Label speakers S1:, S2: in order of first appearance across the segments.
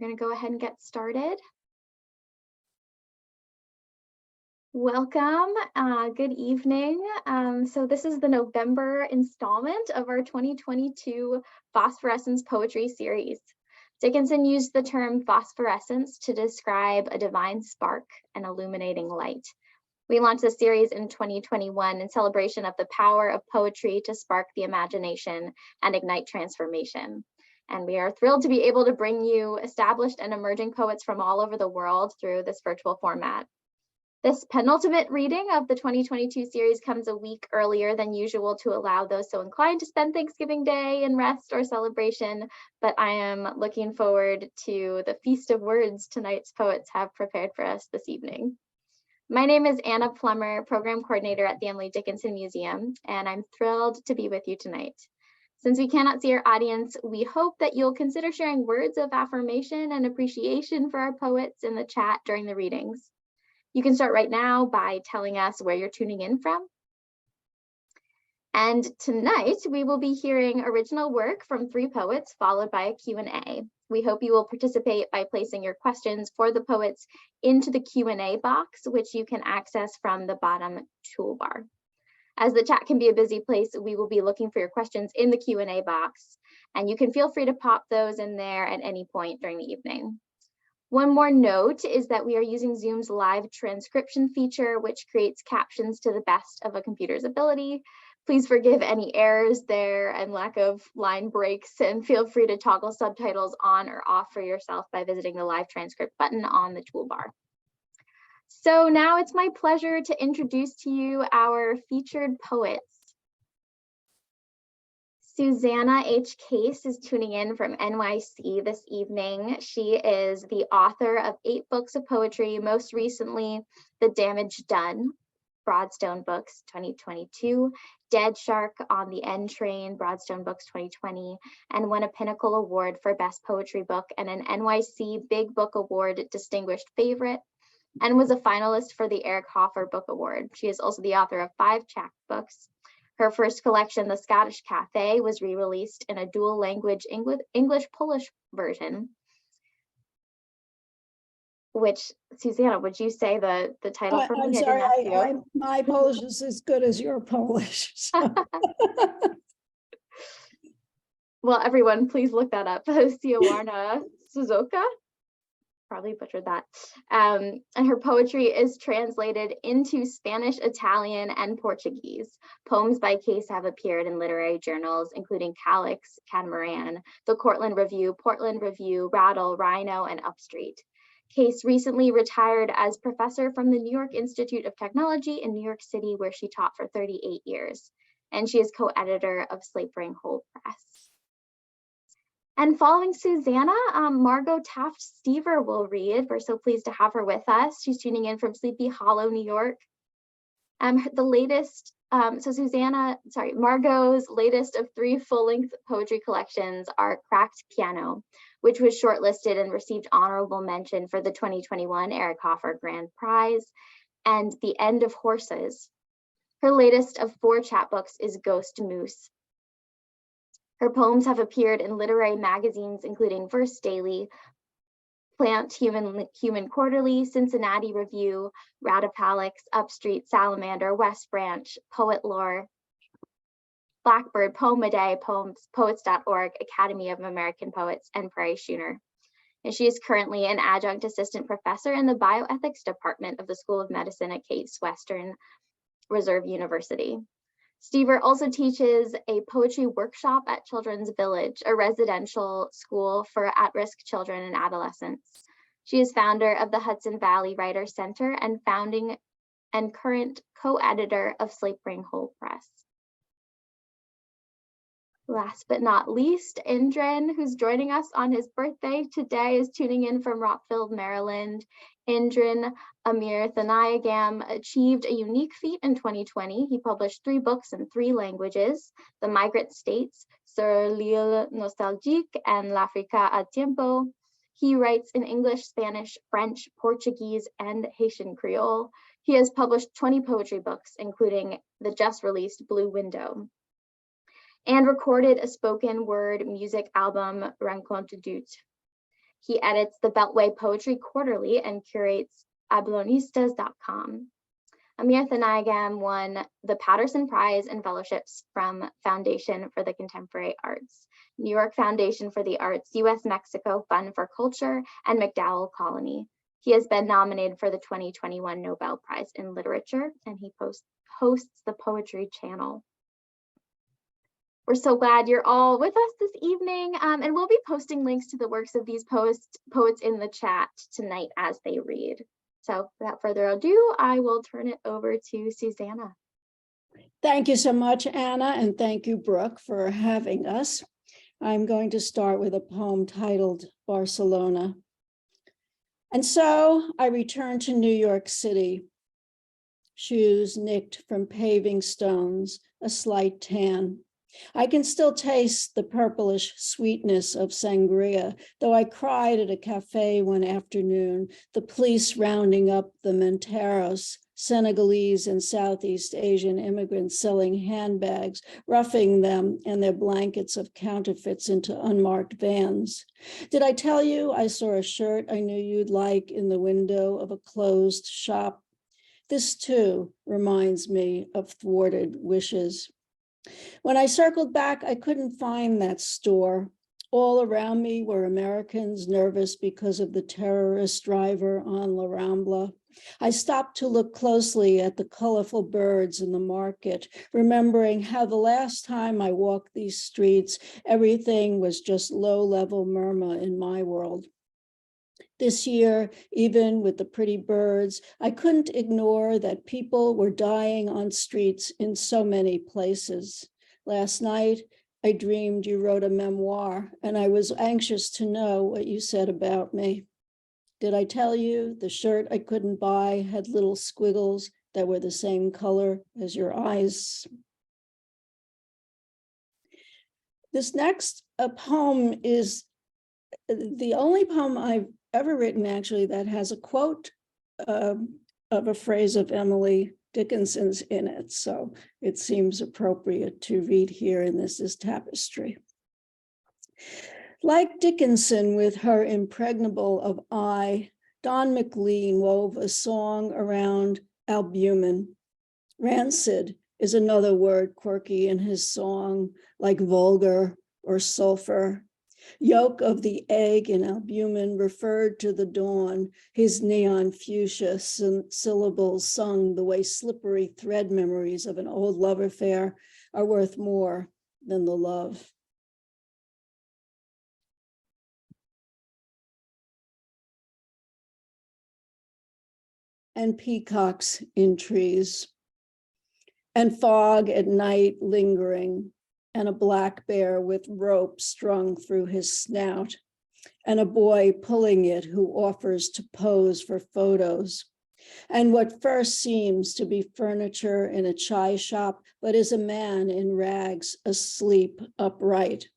S1: going to go ahead and get started. Welcome, good evening. So this is the November installment of our 2022 Phosphorescence Poetry Series. Dickinson used the term phosphorescence to describe a divine spark and illuminating light. We launched this series in 2021 in celebration of the power of poetry to spark the imagination and ignite transformation. And we are thrilled to be able to bring you established and emerging poets from all over the world through this virtual format. This penultimate reading of the 2022 series comes a week earlier than usual to allow those so inclined to spend Thanksgiving Day in rest or celebration, but I am looking forward to the feast of words tonight's poets have prepared for us this evening. My name is Anna Plummer, Program Coordinator at the Emily Dickinson Museum, and I'm thrilled to be with you tonight. Since we cannot see our audience, we hope that you'll consider sharing words of affirmation and appreciation for our poets in the chat during the readings. You can start right now by telling us where you're tuning in from. And tonight, we will be hearing original work from 3 poets, followed by a Q&A. We hope you will participate by placing your questions for the poets into the Q&A box, which you can access from the bottom toolbar. As the chat can be a busy place, we will be looking for your questions in the Q&A box, and you can feel free to pop those in there at any point during the evening. One more note is that we are using Zoom's live transcription feature, which creates captions to the best of a computer's ability. Please forgive any errors there and lack of line breaks, and feel free to toggle subtitles on or off for yourself by visiting the live transcript button on the toolbar. So now it's my pleasure to introduce to you our featured poets. Susana H. Case is tuning in from NYC this evening. She is the author of 8 books of poetry, most recently The Damage Done, Broadstone Books 2022, Dead Shark on the N Train, Broadstone Books 2020, and won a Pinnacle Award for Best Poetry Book and an NYC Big Book Award Distinguished Favorite, and was a finalist for the Eric Hoffer Book Award. She is also the author of 5 chapbooks. Her first collection, The Scottish Cafe, was re-released in a dual language English-Polish version, which, Susana, would you say the title for me?
S2: I'm sorry, my Polish is as good as your Polish. So.
S1: Well, everyone, please look that up. Siawarna Suzoka. Probably butchered that. And her poetry is translated into Spanish, Italian, and Portuguese. Poems by Case have appeared in literary journals, including Calyx, Catamaran, the Portland Review, Rattle, Rhino, and Upstreet. Case recently retired as professor from the New York Institute of Technology in New York City, where she taught for 38 years. And she is co-editor of Slapering Hold Press. And following Susana, Margo Taft Stever will read. We're so pleased to have her with us. She's tuning in from Sleepy Hollow, New York. Margo's latest of 3 full-length poetry collections are Cracked Piano, which was shortlisted and received honorable mention for the 2021 Eric Hoffer Grand Prize, and The End of Horses. Her latest of 4 chapbooks is Ghost Moose. Her poems have appeared in literary magazines, including Verse Daily, Plant Human Quarterly, Cincinnati Review, Radipalix, Upstreet, Salamander, West Branch, Poet Lore, Blackbird, Poem a Day, Poets.org, Academy of American Poets, and Prairie Schooner. And she is currently an adjunct assistant professor in the bioethics department of the School of Medicine at Case Western Reserve University. Stever also teaches a poetry workshop at Children's Village, a residential school for at-risk children and adolescents. She is founder of the Hudson Valley Writers Center and founding and current co-editor of Slapering Hold Press. Last but not least, Indran, who's joining us on his birthday today, is tuning in from Rockville, Maryland. Indran Amirthanayagam achieved a unique feat in 2020. He published 3 books in 3 languages: The Migrant States, Sur l'île nostalgique, and L'Africa a tiempo. He writes in English, Spanish, French, Portuguese, and Haitian Creole. He has published 20 poetry books, including the just-released Blue Window, and recorded a spoken word music album, Rencontre Dut. He edits the Beltway Poetry Quarterly and curates ablonistas.com. Amirthanayagam won the Patterson Prize and fellowships from Foundation for the Contemporary Arts, New York Foundation for the Arts, U.S.-Mexico Fund for Culture, and MacDowell Colony. He has been nominated for the 2021 Nobel Prize in Literature, and he hosts the Poetry Channel. We're so glad you're all with us this evening, and we'll be posting links to the works of these poets in the chat tonight as they read. So without further ado, I will turn it over to Susana.
S2: Thank you so much, Anna, and thank you, Brooke, for having us. I'm going to start with a poem titled Barcelona. And so I returned to New York City, shoes nicked from paving stones, a slight tan. I can still taste the purplish sweetness of sangria, though I cried at a cafe one afternoon, the police rounding up the Menteros, Senegalese and Southeast Asian immigrants selling handbags, roughing them and their blankets of counterfeits into unmarked vans. Did I tell you I saw a shirt I knew you'd like in the window of a closed shop? This too reminds me of thwarted wishes. When I circled back, I couldn't find that store. All around me were Americans nervous because of the terrorist driver on La Rambla. I stopped to look closely at the colorful birds in the market, remembering how the last time I walked these streets, everything was just low-level murmur in my world. This year, even with the pretty birds, I couldn't ignore that people were dying on streets in so many places. Last night, I dreamed you wrote a memoir, and I was anxious to know what you said about me. Did I tell you the shirt I couldn't buy had little squiggles that were the same color as your eyes? This next poem is the only poem I've ever written, actually, that has a quote of a phrase of Emily Dickinson's in it. So it seems appropriate to read here, and this is Tapestry. Like Dickinson with her impregnable of I, Don McLean wove a song around albumin. Rancid is another word quirky in his song, like vulgar or sulfur. Yolk of the egg in albumin referred to the dawn, his neon fuchsia syllables sung the way slippery thread memories of an old love affair are worth more than the love. And peacocks in trees, and fog at night lingering, and a black bear with rope strung through his snout, and a boy pulling it who offers to pose for photos, and what first seems to be furniture in a chai shop, but is a man in rags asleep upright,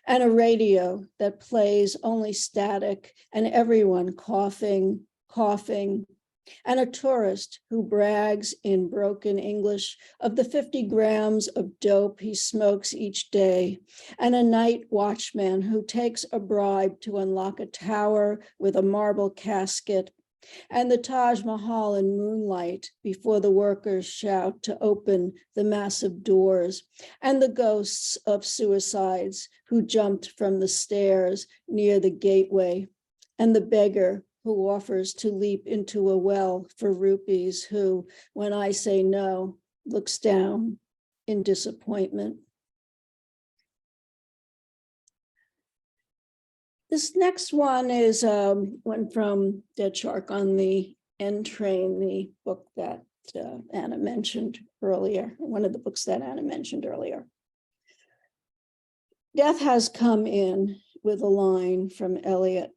S2: and a radio that plays only static and everyone coughing, and a tourist who brags in broken English of the 50 grams of dope he smokes each day, and a night watchman who takes a bribe to unlock a tower with a marble casket, and the Taj Mahal in moonlight before the workers shout to open the massive doors, and the ghosts of suicides who jumped from the stairs near the gateway, and the beggar who offers to leap into a well for rupees, who, when I say no, looks down in disappointment. This next one is one from Dead Shark on the N Train, the book that Anna mentioned earlier, one of the books that Anna mentioned earlier. Death has come in with a line from Eliot.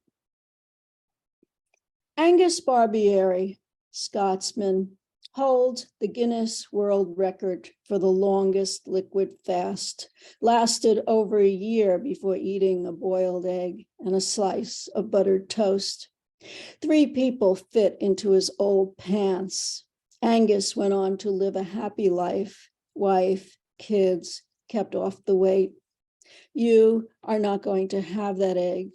S2: Angus Barbieri, Scotsman, holds the Guinness World Record for the longest liquid fast, lasted over a year before eating a boiled egg and a slice of buttered toast. 3 people fit into his old pants. Angus went on to live a happy life, wife, kids, kept off the weight. You are not going to have that egg.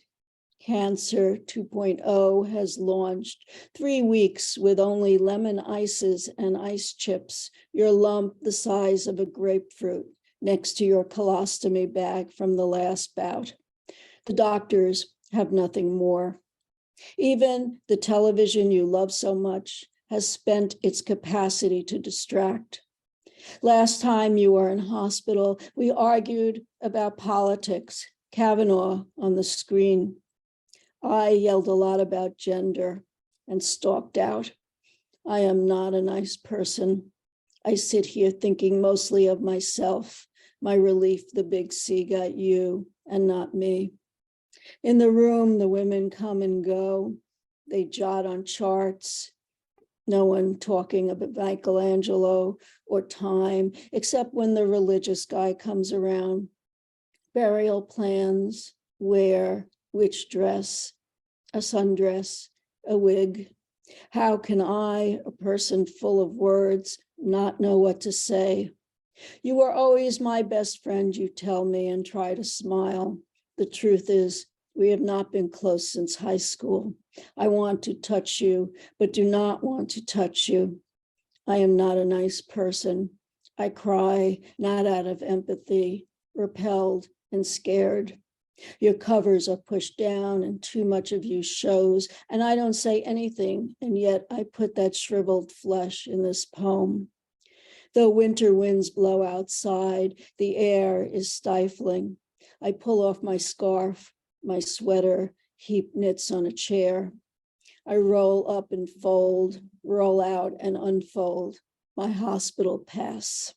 S2: Cancer 2.0 has launched 3 weeks with only lemon ices and ice chips, your lump the size of a grapefruit next to your colostomy bag from the last bout. The doctors have nothing more. Even the television you love so much has spent its capacity to distract. Last time you were in hospital, we argued about politics, Kavanaugh on the screen. I yelled a lot about gender and stalked out. I am not a nice person. I sit here thinking mostly of myself, my relief the big C got you and not me. In the room, the women come and go. They jot on charts. No one talking about Michelangelo or time, except when the religious guy comes around. Burial plans, where, which dress, a sundress, a wig. How can I, a person full of words, not know what to say? You are always my best friend, you tell me, and try to smile. The truth is, we have not been close since high school. I want to touch you, but do not want to touch you. I am not a nice person. I cry, not out of empathy, repelled and scared. Your covers are pushed down and too much of you shows, and I don't say anything, and yet I put that shriveled flesh in this poem. Though winter winds blow outside, the air is stifling. I pull off my scarf, my sweater, heap knits on a chair. I roll up and fold, roll out and unfold my hospital pass.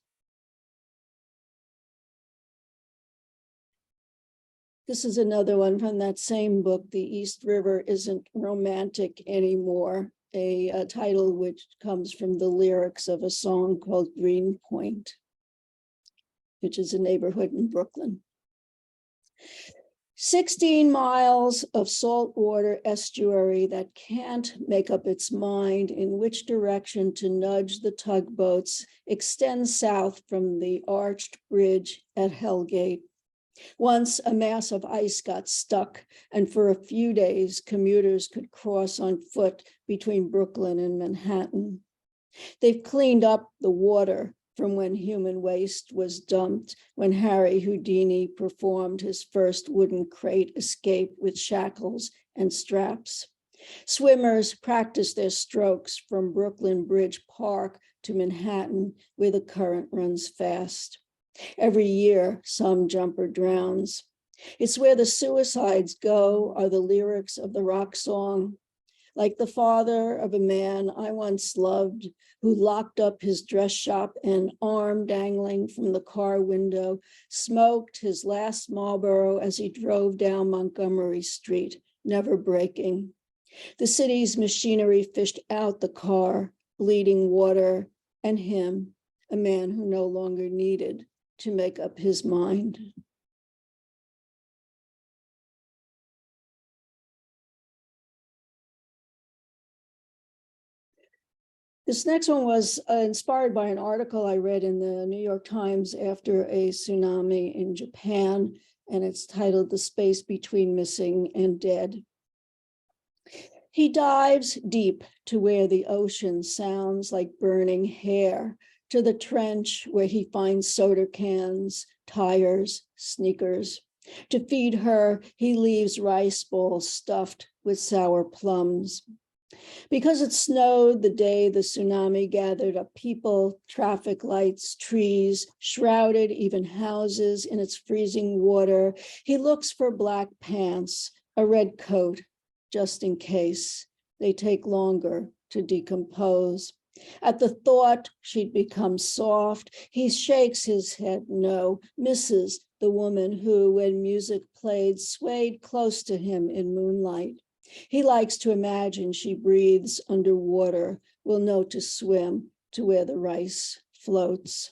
S2: This is another one from that same book, The East River Isn't Romantic Anymore, a title which comes from the lyrics of a song called Greenpoint, which is a neighborhood in Brooklyn. 16 miles of saltwater estuary that can't make up its mind in which direction to nudge the tugboats extends south from the arched bridge at Hellgate. Once a mass of ice got stuck, and for a few days, commuters could cross on foot between Brooklyn and Manhattan. They've cleaned up the water from when human waste was dumped, when Harry Houdini performed his first wooden crate escape with shackles and straps. Swimmers practice their strokes from Brooklyn Bridge Park to Manhattan, where the current runs fast. Every year, some jumper drowns. It's where the suicides go, are the lyrics of the rock song. Like the father of a man I once loved, who locked up his dress shop and, arm dangling from the car window, smoked his last Marlboro as he drove down Montgomery Street, never braking. The city's machinery fished out the car, bleeding water, and him, a man who no longer needed to make up his mind. This next one was inspired by an article I read in the New York Times after a tsunami in Japan, and it's titled "The Space Between Missing and Dead." He dives deep to where the ocean sounds like burning hair, to the trench where he finds soda cans, tires, sneakers. To feed her, he leaves rice bowls stuffed with sour plums. Because it snowed the day the tsunami gathered up people, traffic lights, trees, shrouded even houses in its freezing water, he looks for black pants, a red coat, just in case. They take longer to decompose. At the thought she'd become soft, he shakes his head no, misses the woman who, when music played, swayed close to him in moonlight. He likes to imagine she breathes underwater, will know to swim to where the rice floats.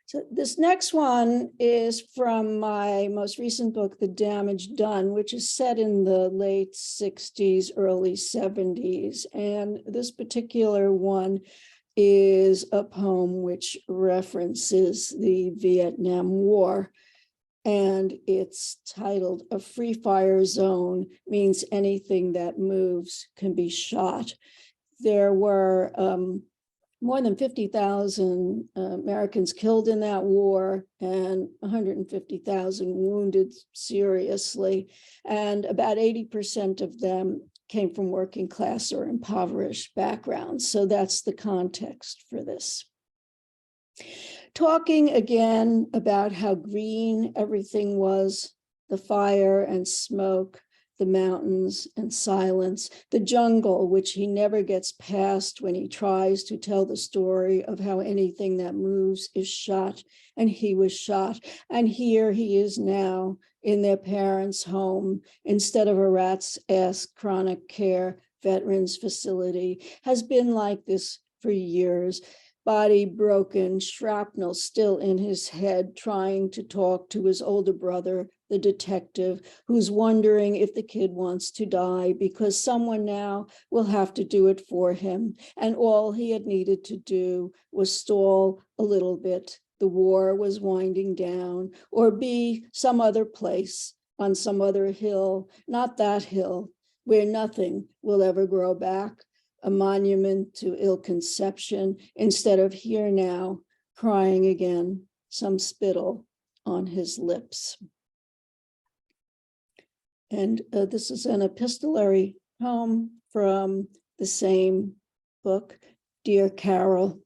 S2: So this next one is from my most recent book, The Damage Done, which is set in the late 60s, early 70s. And this particular one is a poem which references the Vietnam War. and it's titled "A Free Fire Zone Means Anything That Moves Can Be Shot." There were more than 50,000 Americans killed in that war and 150,000 wounded seriously. And about 80% of them came from working class or impoverished backgrounds. So that's the context for this. Talking again about how green everything was, the fire and smoke, the mountains and silence, the jungle, which he never gets past when he tries to tell the story of how anything that moves is shot, and he was shot. And here he is now in their parents' home instead of a rat's ass chronic care veterans facility, has been like this for years. Body broken, shrapnel still in his head, trying to talk to his older brother, the detective, who's wondering if the kid wants to die because someone now will have to do it for him. And all he had needed to do was stall a little bit. The war was winding down, or be some other place on some other hill, not that hill, where nothing will ever grow back. A monument to ill conception, instead of here now, crying again, some spittle on his lips. And this is an epistolary poem from the same book, Dear Carol.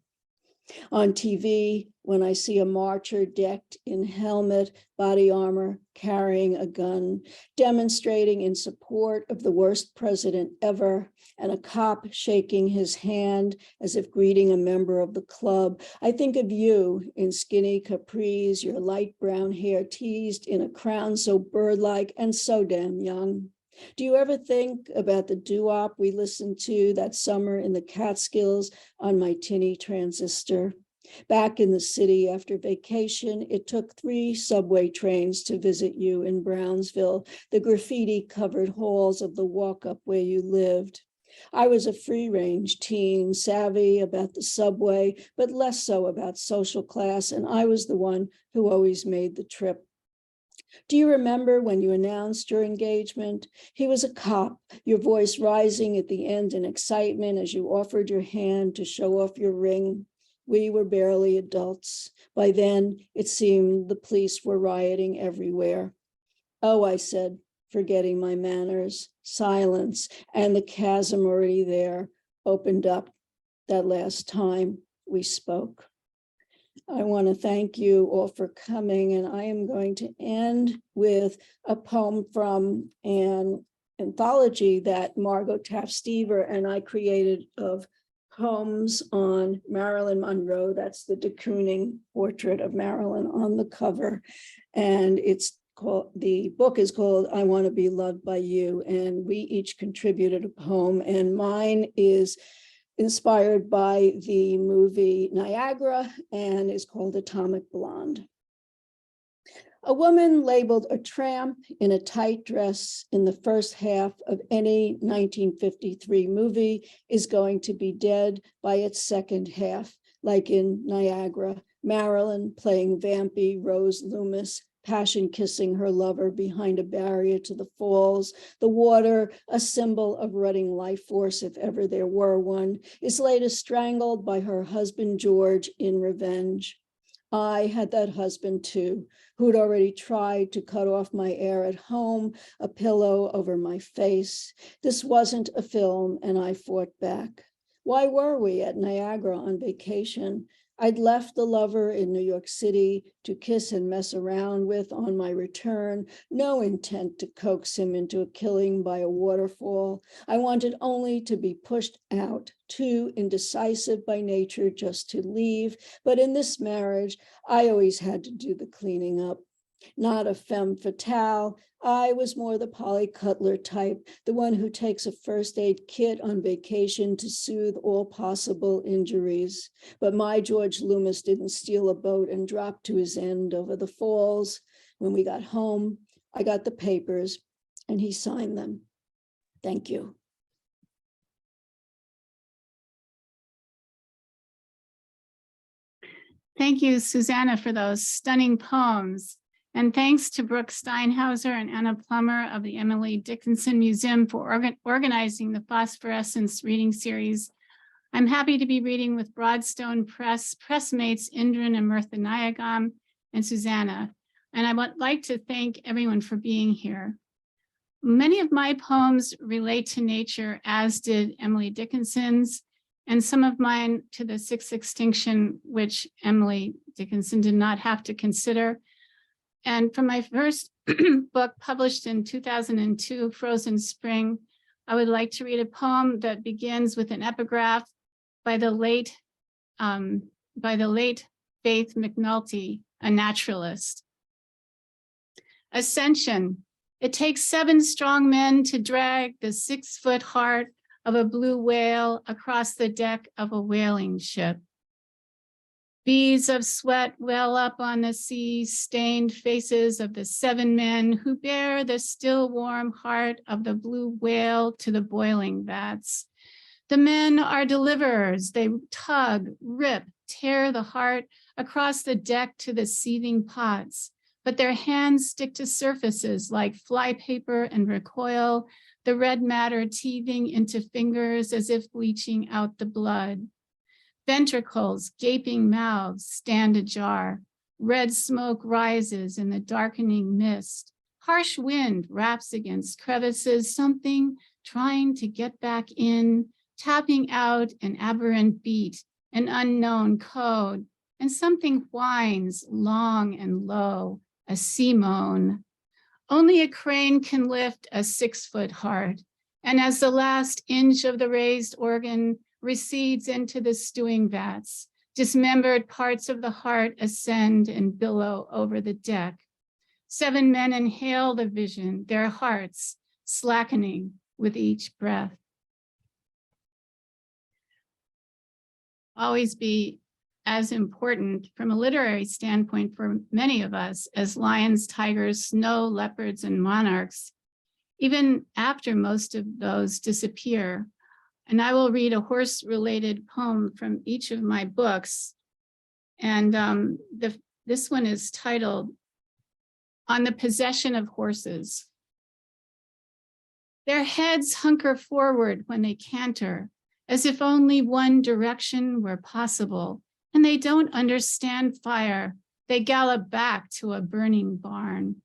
S2: On TV, when I see a marcher decked in helmet, body armor, carrying a gun, demonstrating in support of the worst president ever, and a cop shaking his hand as if greeting a member of the club, I think of you in skinny capris, your light brown hair teased in a crown so bird-like and so damn young. Do you ever think about the doo-wop we listened to that summer in the Catskills on my tinny transistor? Back in the city after vacation, it took 3 subway trains to visit you in Brownsville, the graffiti-covered halls of the walk-up where you lived. I was a free-range teen, savvy about the subway, but less so about social class, and I was the one who always made the trip. Do you remember when you announced your engagement? He was a cop, your voice rising at the end in excitement as you offered your hand to show off your ring. We were barely adults. By then, it seemed the police were rioting everywhere. Oh, I said, forgetting my manners. Silence, and the chasm already there opened up that last time we spoke. I want to thank you all for coming, and I am going to end with a poem from an anthology that Margo Taft and I created of poems on Marilyn Monroe. That's the de Kooning portrait of Marilyn on the cover, and the book is called I Want to Be Loved by You, and we each contributed a poem, and mine is inspired by the movie Niagara and is called Atomic Blonde. A woman labeled a tramp in a tight dress in the first half of any 1953 movie is going to be dead by its second half, like in Niagara, Marilyn playing vampy Rose Loomis, passion kissing her lover behind a barrier to the falls. The water, a symbol of rutting life force, if ever there were one, is later strangled by her husband, George, in revenge. I had that husband too, who'd already tried to cut off my air at home, a pillow over my face. This wasn't a film, and I fought back. Why were we at Niagara on vacation? I'd left the lover in New York City to kiss and mess around with on my return, no intent to coax him into a killing by a waterfall. I wanted only to be pushed out, too indecisive by nature just to leave. But in this marriage, I always had to do the cleaning up. Not a femme fatale. I was more the Polly Cutler type, the one who takes a first aid kit on vacation to soothe all possible injuries. But my George Loomis didn't steal a boat and drop to his end over the falls. When we got home, I got the papers and he signed them. Thank you.
S3: Thank you, Susana, for those stunning poems. And thanks to Brooke Steinhauser and Anna Plummer of the Emily Dickinson Museum for organizing the Phosphorescence Reading Series. I'm happy to be reading with Broadstone pressmates Indran and Amirthanayagam and Susana. And I would like to thank everyone for being here. Many of my poems relate to nature, as did Emily Dickinson's, and some of mine to the sixth extinction, which Emily Dickinson did not have to consider. And from my first book published in 2002, Frozen Spring, I would like to read a poem that begins with an epigraph by the late Faith McNulty, a naturalist. Ascension. It takes 7 strong men to drag the 6-foot heart of a blue whale across the deck of a whaling ship. Beads of sweat well up on the sea-stained faces of the 7 men who bear the still warm heart of the blue whale to the boiling vats. The men are deliverers. They tug, rip, tear the heart across the deck to the seething pots, but their hands stick to surfaces like flypaper and recoil, the red matter teething into fingers as if bleaching out the blood. Ventricles, gaping mouths stand ajar. Red smoke rises in the darkening mist. Harsh wind raps against crevices, something trying to get back in, tapping out an aberrant beat, an unknown code, and something whines long and low, a sea moan. Only a crane can lift a 6-foot heart, and as the last inch of the raised organ recedes into the stewing vats, dismembered parts of the heart ascend and billow over the deck. 7 men inhale the vision, their hearts slackening with each breath. Always be as important from a literary standpoint for many of us as lions, tigers, snow leopards, and monarchs, even after most of those disappear. And I will read a horse-related poem from each of my books. And this one is titled, On the Possession of Horses. Their heads hunker forward when they canter, as if only one direction were possible, and they don't understand fire. They gallop back to a burning barn.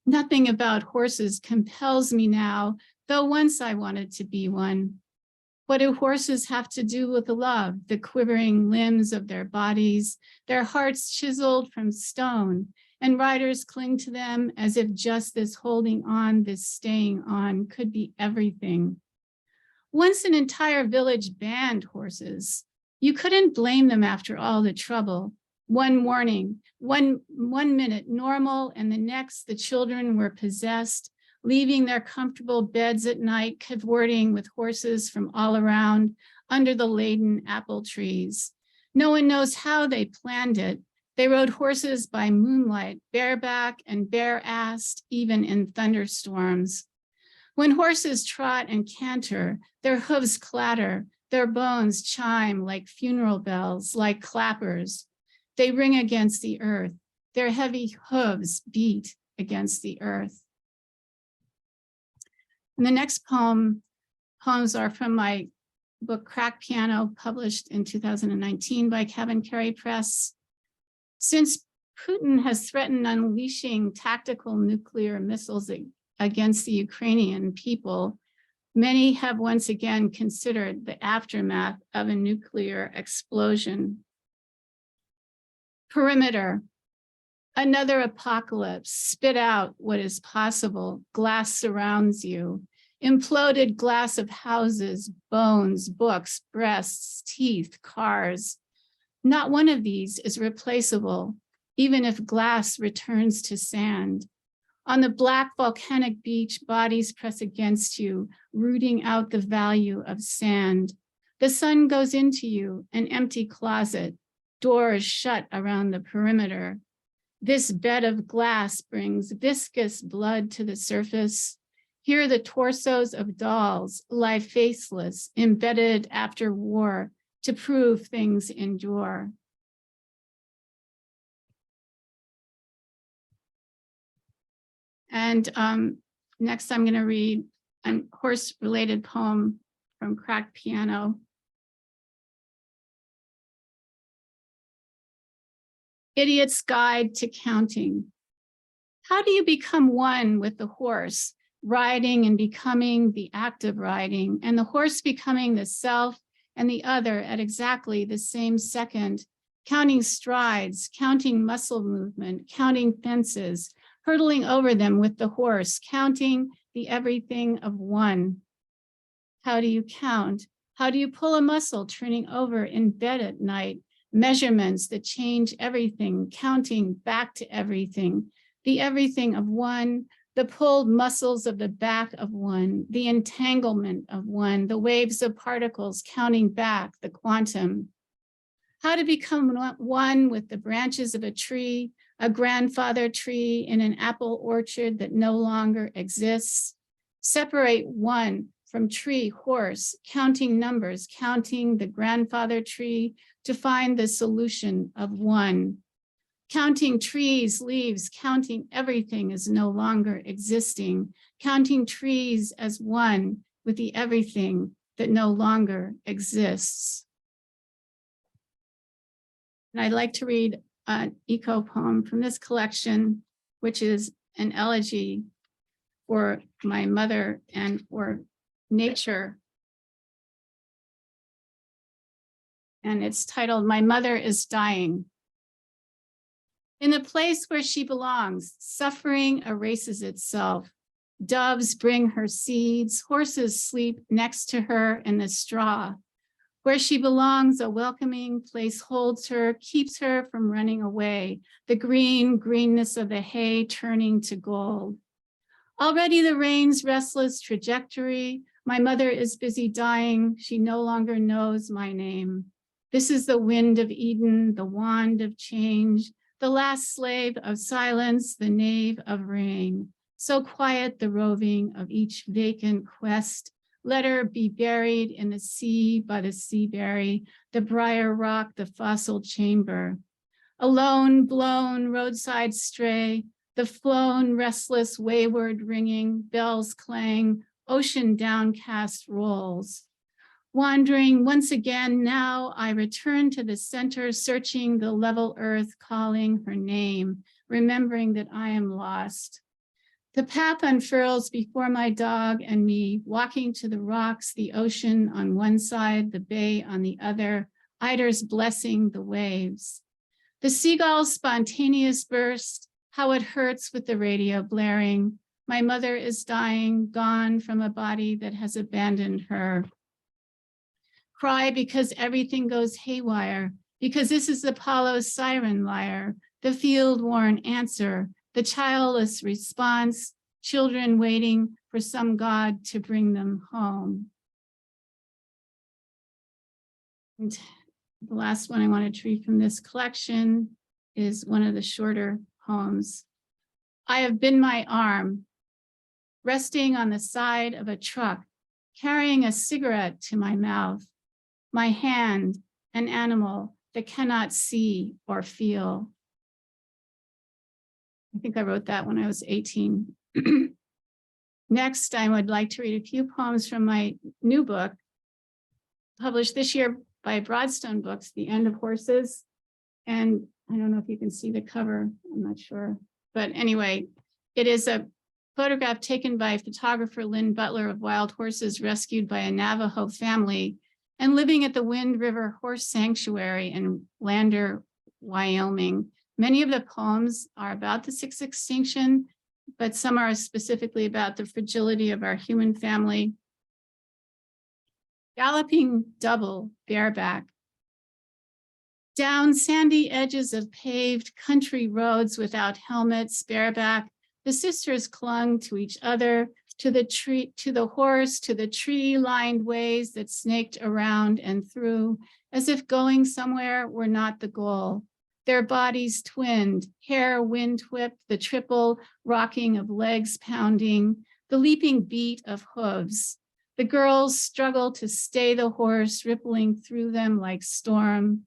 S3: Nothing about horses compels me now, though once I wanted to be one. What do horses have to do with love, the quivering limbs of their bodies, their hearts chiseled from stone, and riders cling to them as if just this holding on, this staying on could be everything. Once an entire village banned horses. You couldn't blame them after all the trouble. One morning, one minute normal, and the next the children were possessed, leaving their comfortable beds at night, cavorting with horses from all around under the laden apple trees. No one knows how they planned it. They rode horses by moonlight, bareback and bare-assed, even in thunderstorms. When horses trot and canter, their hooves clatter, their bones chime like funeral bells, like clappers. They ring against the earth. Their heavy hooves beat against the earth. And the next poems are from my book, Crack Piano, published in 2019 by Kevin Carey Press. Since Putin has threatened unleashing tactical nuclear missiles against the Ukrainian people, many have once again considered the aftermath of a nuclear explosion. Perimeter. Another apocalypse. Spit out what is possible. Glass surrounds you. Imploded glass of houses, bones, books, breasts, teeth, cars. Not one of these is replaceable, even if glass returns to sand. On the black volcanic beach, bodies press against you, rooting out the value of sand. The sun goes into you, an empty closet, doors shut around the perimeter. This bed of glass brings viscous blood to the surface. Here the torsos of dolls lie faceless, embedded after war to prove things endure. And next I'm going to read a horse-related poem from Cracked Piano. Idiot's Guide to Counting. How do you become one with the horse, riding and becoming the act of riding, and the horse becoming the self and the other at exactly the same second, counting strides, counting muscle movement, counting fences, hurtling over them with the horse, counting the everything of one? How do you count? How do you pull a muscle turning over in bed at night? Measurements that change everything, counting back to everything, the everything of one, the pulled muscles of the back of one, the entanglement of one, the waves of particles counting back, the quantum. How to become one with the branches of a tree, a grandfather tree in an apple orchard that no longer exists. Separate one from tree, horse, counting numbers, counting the grandfather tree to find the solution of one. Counting trees, leaves, counting everything as no longer existing, counting trees as one with the everything that no longer exists. And I'd like to read an eco poem from this collection, which is an elegy for my mother and for nature. And it's titled, My Mother is Dying. In the place where she belongs, suffering erases itself. Doves bring her seeds, horses sleep next to her in the straw. Where she belongs, a welcoming place holds her, keeps her from running away, the greenness of the hay turning to gold. Already the rain's restless trajectory, my mother is busy dying, she no longer knows my name. This is the wind of Eden, the wand of change, the last slave of silence, the knave of rain. So quiet the roving of each vacant quest. Let her be buried in the sea by the sea berry, the briar rock, the fossil chamber. Alone, blown, roadside stray, the flown, restless, wayward ringing, bells clang, ocean downcast rolls. Wandering once again, now I return to the center, searching the level earth, calling her name, remembering that I am lost. The path unfurls before my dog and me, walking to the rocks, the ocean on one side, the bay on the other, eiders blessing the waves. The seagull's spontaneous burst, how it hurts with the radio blaring. My mother is dying, gone from a body that has abandoned her. Cry because everything goes haywire, because this is Apollo's siren lyre, the field-worn answer, the childless response, children waiting for some God to bring them home. And the last one I wanted to read from this collection is one of the shorter poems. I have been my arm, resting on the side of a truck, carrying a cigarette to my mouth. My hand, an animal that cannot see or feel. I think I wrote that when I was 18. Next, I would like to read a few poems from my new book, published this year by Broadstone Books, The End of Horses. And I don't know if you can see the cover, I'm not sure. But anyway, it is a photograph taken by photographer Lynn Butler of wild horses rescued by a Navajo family and living at the Wind River Horse Sanctuary in Lander, Wyoming. Many of the poems are about the sixth extinction, but some are specifically about the fragility of our human family. Galloping double, bareback. Down sandy edges of paved country roads without helmets, bareback, the sisters clung to each other, to the tree, to the horse, to the tree-lined ways that snaked around and through, as if going somewhere were not the goal. Their bodies twinned, hair wind-whipped, the triple rocking of legs pounding, the leaping beat of hooves. The girls struggle to stay the horse, rippling through them like storm.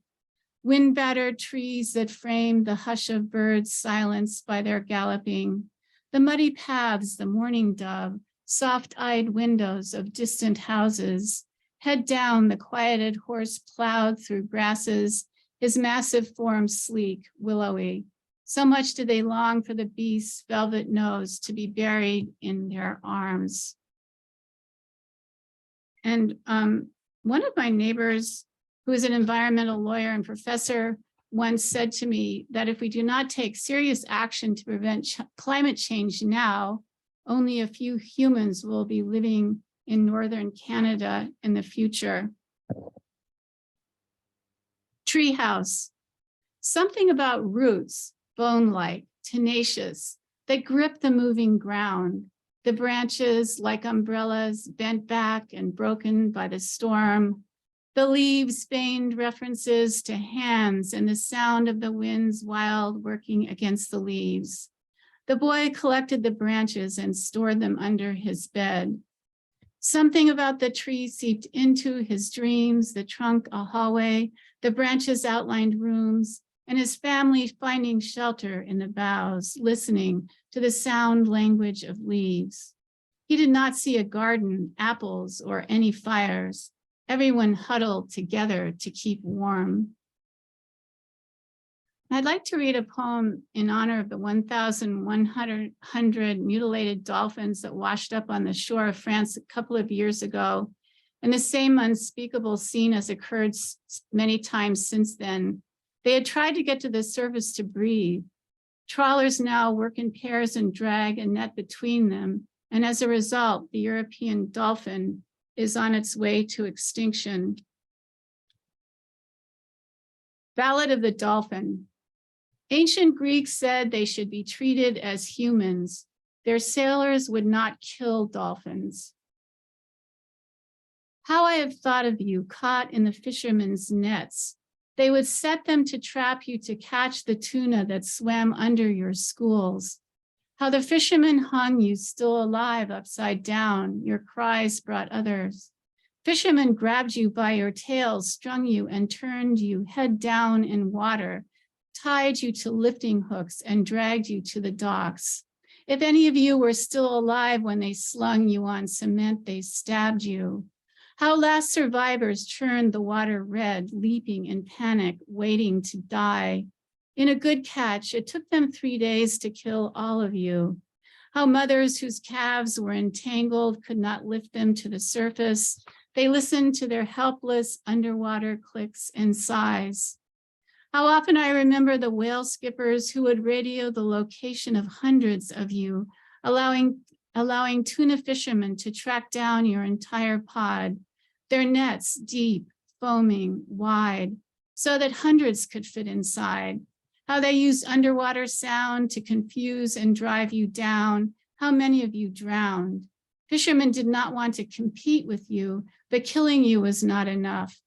S3: Wind-battered trees that frame the hush of birds silenced by their galloping. the muddy paths, the mourning dove, soft-eyed windows of distant houses. Head down, the quieted horse plowed through grasses, his massive form sleek, willowy. So much did they long for the beast's velvet nose to be buried in their arms. And one of my neighbors, who is an environmental lawyer and professor, once said to me that if we do not take serious action to prevent climate change now, only a few humans will be living in northern Canada in the future. Treehouse. Something about roots, bone-like, tenacious, that grip the moving ground. The branches, like umbrellas, bent back and broken by the storm. The leaves feigned references to hands and the sound of the wind's wild working against the leaves. The boy collected the branches and stored them under his bed. Something about the tree seeped into his dreams, the trunk a hallway, the branches outlined rooms, and his family finding shelter in the boughs, listening to the sound language of leaves. He did not see a garden, apples, or any fires. Everyone huddled together to keep warm. I'd like to read a poem in honor of the 1,100 mutilated dolphins that washed up on the shore of France a couple of years ago, and the same unspeakable scene has occurred many times since then. They had tried to get to the surface to breathe. Trawlers now work in pairs and drag a net between them, and as a result, the European dolphin is on its way to extinction. Ballad of the Dolphin. Ancient Greeks said they should be treated as humans. Their sailors would not kill dolphins. How I have thought of you caught in the fishermen's nets. They would set them to trap you to catch the tuna that swam under your schools. How the fishermen hung you still alive upside down. Your cries brought others. Fishermen grabbed you by your tail, strung you and turned you head down in water, tied you to lifting hooks and dragged you to the docks. If any of you were still alive when they slung you on cement, they stabbed you. How last survivors churned the water red, leaping in panic, waiting to die. In a good catch, it took them 3 days to kill all of you. How mothers whose calves were entangled could not lift them to the surface. They listened to their helpless underwater clicks and sighs. How often I remember the whale skippers who would radio the location of hundreds of you, allowing tuna fishermen to track down your entire pod, their nets deep, foaming, wide, so that hundreds could fit inside. How they used underwater sound to confuse and drive you down. How many of you drowned. Fishermen did not want to compete with you, but killing you was not enough.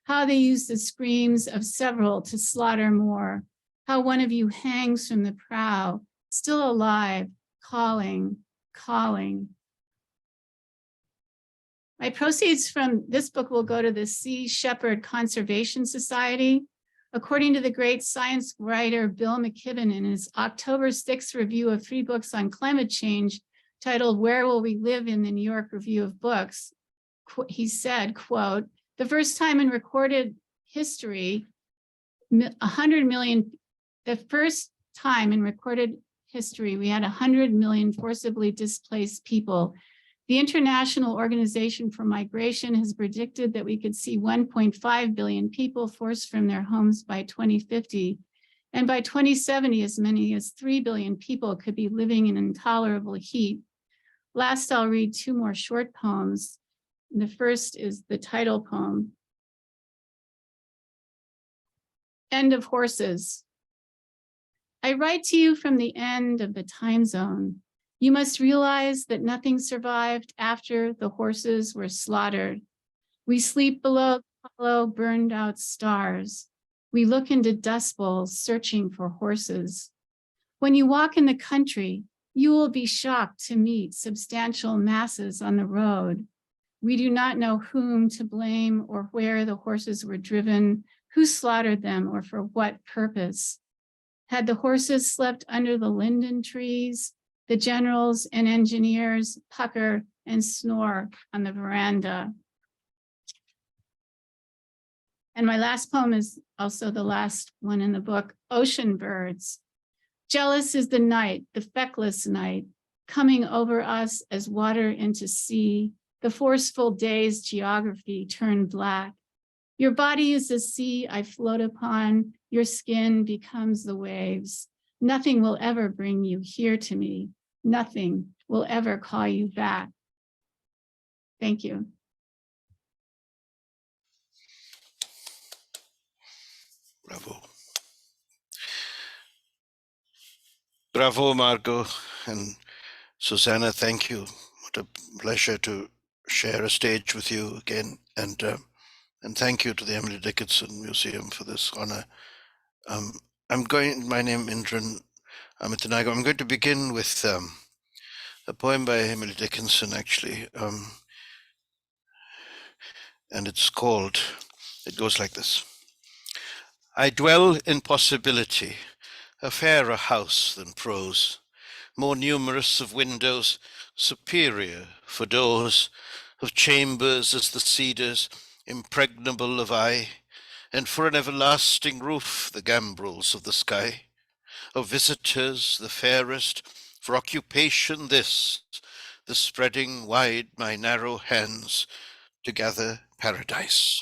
S3: How they used the screams of several to slaughter more. How one of you hangs from the prow, still alive, calling, calling. My proceeds from this book will go to the Sea Shepherd Conservation Society. According to the great science writer Bill McKibben in his October 6th review of 3 books on climate change, titled Where Will We Live in the New York Review of Books, he said, quote, the first time in recorded history, 100 million, the first time in recorded history, we had 100 million forcibly displaced people. The International Organization for Migration has predicted that we could see 1.5 billion people forced from their homes by 2050. And by 2070, as many as 3 billion people could be living in intolerable heat. Last, I'll read 2 more short poems. The first is the title poem. End of Horses. I write to you from the end of the time zone. You must realize that nothing survived after the horses were slaughtered. We sleep below hollow, burned out stars. We look into dust bowls searching for horses. When you walk in the country, you will be shocked to meet substantial masses on the road. We do not know whom to blame or where the horses were driven, who slaughtered them or for what purpose. Had the horses slept under the linden trees, The generals and engineers pucker and snore on the veranda. And my last poem is also the last one in the book, Ocean Birds. Jealous is the night, the feckless night, coming over us as water into sea. The forceful day's geography turned black. Your body is the sea I float upon. Your skin becomes the waves. Nothing will ever bring you here to me. Nothing will ever call you back. Thank you.
S4: Bravo. Bravo, Margo and Susana. Thank you. What a pleasure to share a stage with you again. And thank you to the Emily Dickinson Museum for this honor. My name is Indran, Amirthanayagam. I'm going to begin with a poem by Emily Dickinson, actually. And it goes like this. I dwell in possibility, a fairer house than prose, more numerous of windows, superior for doors, of chambers as the cedars, impregnable of eye, and for an everlasting roof the gambrels of the sky, of visitors the fairest, for occupation this, the spreading wide my narrow hands to gather paradise.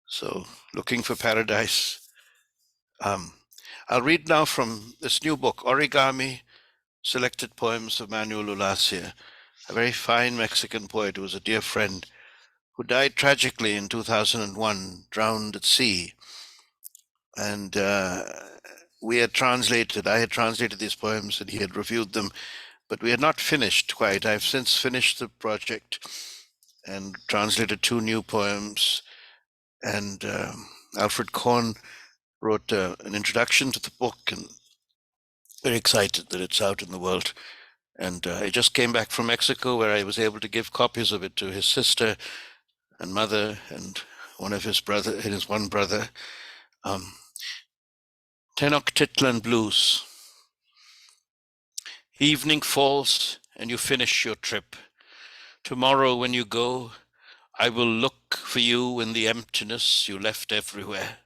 S4: So, looking for paradise. I'll read now from this new book, Origami, Selected Poems of Manuel Ulacia, a very fine Mexican poet who was a dear friend who died tragically in 2001, drowned at sea. And I had translated these poems and he had reviewed them, but we had not finished quite. I've since finished the project and translated 2 new poems. And Alfred Korn wrote an introduction to the book, and very excited that it's out in the world. And I just came back from Mexico, where I was able to give copies of it to his sister and mother and his one brother. Tenochtitlan Blues. Evening falls and you finish your trip. Tomorrow when you go, I will look for you in the emptiness you left everywhere.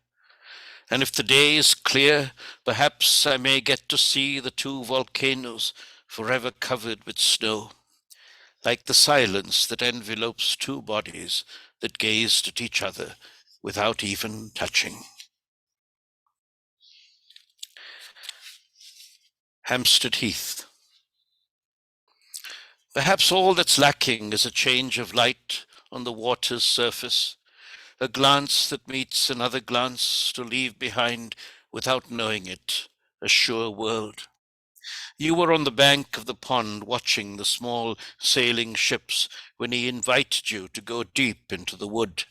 S4: And if the day is clear, perhaps I may get to see the 2 volcanoes forever covered with snow, like the silence that envelopes 2 bodies that gazed at each other without even touching. Hampstead Heath. Perhaps all that's lacking is a change of light on the water's surface, a glance that meets another glance to leave behind, without knowing it, a sure world. You were on the bank of the pond watching the small sailing ships when he invited you to go deep into the wood.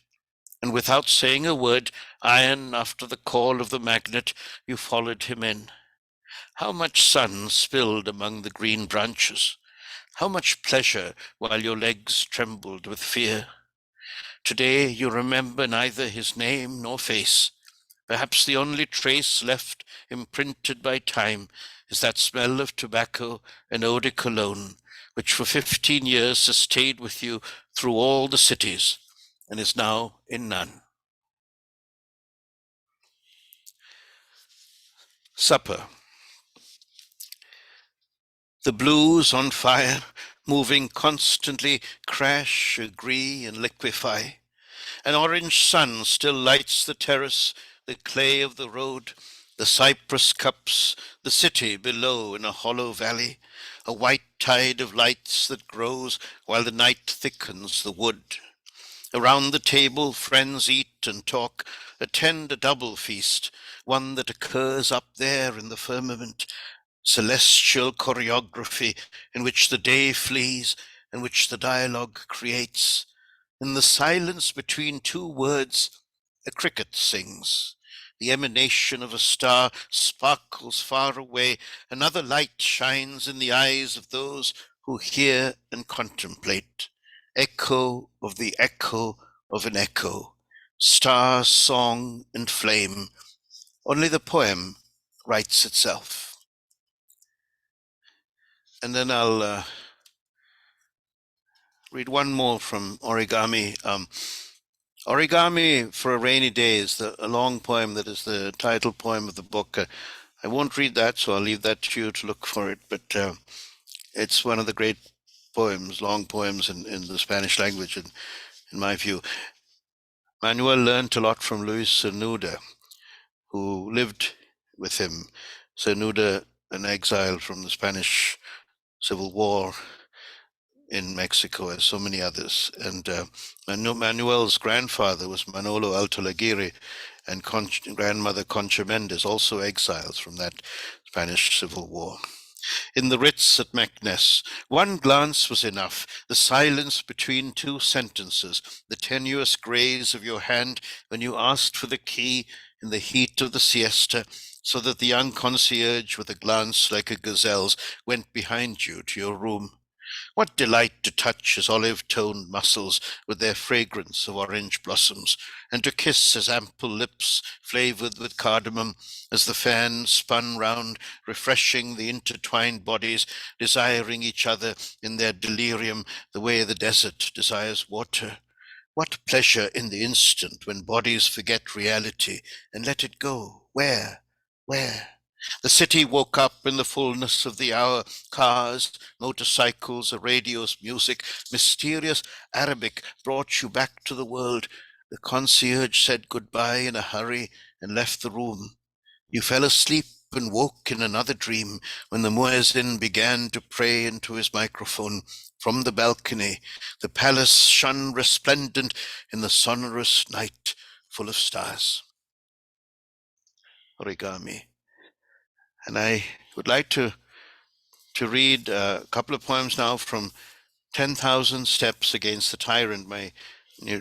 S4: And without saying a word, iron after the call of the magnet, you followed him in. How much sun spilled among the green branches. How much pleasure while your legs trembled with fear. Today you remember neither his name nor face. Perhaps the only trace left imprinted by time is that smell of tobacco and eau de cologne, which for 15 years has stayed with you through all the cities and is now in none. Supper. The blues on fire, moving constantly, crash, agree, and liquefy. An orange sun still lights the terrace, the clay of the road, the cypress cups, the city below in a hollow valley, a white tide of lights that grows while the night thickens the wood. Around the table, friends eat and talk, attend a double feast, one that occurs up there in the firmament, celestial choreography in which the day flees and which the dialogue creates. In the silence between 2 words, a cricket sings. The emanation of a star sparkles far away. Another light shines in the eyes of those who hear and contemplate. Echo of the echo of an echo. Star, song, and flame. Only the poem writes itself. and then I'll read one more from Origami. Origami for a Rainy Day is a long poem that is the title poem of the book. I won't read that, so I'll leave that to you to look for it, but it's one of the great poems, long poems in the Spanish language, in my view. Manuel learned a lot from Luis Cernuda, who lived with him. Cernuda, an exile from the Spanish Civil War in Mexico, as so many others. And Manuel's grandfather was Manolo Altolaguirre, and grandmother Concha Mendez, also exiles from that Spanish Civil War. In the Ritz at Meknes, one glance was enough, the silence between two sentences, the tenuous graze of your hand when you asked for the key in the heat of the siesta, so that the young concierge, with a glance like a gazelle's, went behind you to your room. What delight to touch his olive-toned muscles with their fragrance of orange blossoms, and to kiss his ample lips flavored with cardamom as the fan spun round, refreshing the intertwined bodies, desiring each other in their delirium the way the desert desires water. What pleasure in the instant when bodies forget reality and let it go. Where? Where? The city woke up in the fullness of the hour. Cars, motorcycles, a radio's music, mysterious Arabic brought you back to the world. The concierge said goodbye in a hurry and left the room. You fell asleep and woke in another dream when the muezzin began to pray into his microphone. From the balcony, the palace shone resplendent in the sonorous night full of stars. Origami. And I would like to read a couple of poems now from 10,000 Steps Against the Tyrant, my